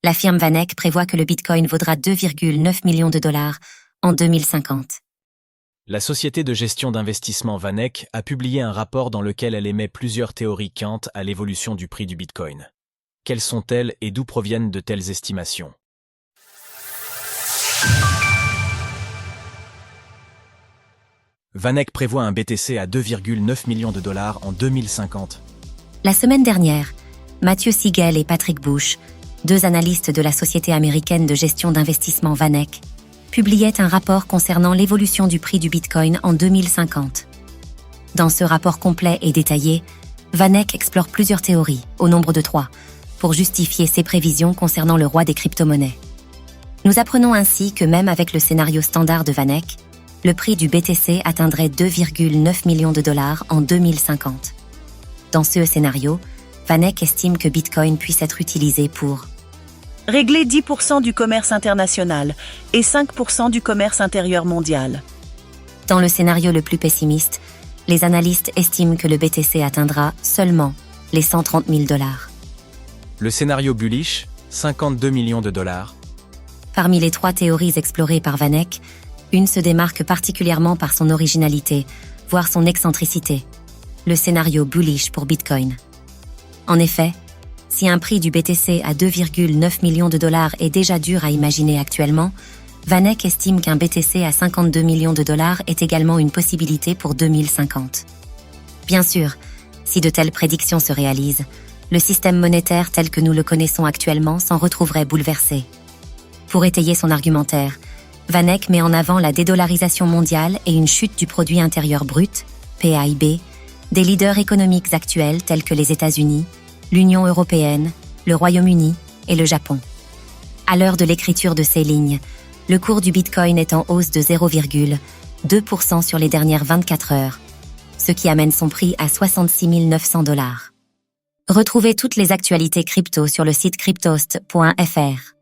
La firme VanEck prévoit que le Bitcoin vaudra 2,9 millions de dollars en 2050. La société de gestion d'investissement VanEck a publié un rapport dans lequel elle émet plusieurs théories quant à l'évolution du prix du Bitcoin. Quelles sont-elles et d'où proviennent de telles estimations? VanEck prévoit un BTC à 2,9 millions de dollars en 2050. La semaine dernière, Matthew Siegel et Patrick Bush, deux analystes de la société américaine de gestion d'investissement VanEck, publiaient un rapport concernant l'évolution du prix du Bitcoin en 2050. Dans ce rapport complet et détaillé, VanEck explore plusieurs théories, au nombre de 3, pour justifier ses prévisions concernant le roi des crypto-monnaies. Nous apprenons ainsi que même avec le scénario standard de VanEck, le prix du BTC atteindrait 2,9 millions de dollars en 2050. Dans ce scénario, VanEck estime que Bitcoin puisse être utilisé pour régler 10% du commerce international et 5% du commerce intérieur mondial. Dans le scénario le plus pessimiste, les analystes estiment que le BTC atteindra seulement les 130 000 dollars. Le scénario bullish, 52 millions de dollars. Parmi les 3 théories explorées par VanEck, une se démarque particulièrement par son originalité, voire son excentricité. Le scénario bullish pour Bitcoin. En effet, si un prix du BTC à 2,9 millions de dollars est déjà dur à imaginer actuellement, VanEck estime qu'un BTC à 52 millions de dollars est également une possibilité pour 2050. Bien sûr, si de telles prédictions se réalisent, le système monétaire tel que nous le connaissons actuellement s'en retrouverait bouleversé. Pour étayer son argumentaire, VanEck met en avant la dédollarisation mondiale et une chute du produit intérieur brut, PIB, des leaders économiques actuels tels que les États-Unis, l'Union européenne, le Royaume-Uni et le Japon. À l'heure de l'écriture de ces lignes, le cours du Bitcoin est en hausse de 0,2% sur les dernières 24 heures, ce qui amène son prix à 66 900 dollars. Retrouvez toutes les actualités crypto sur le site cryptost.fr.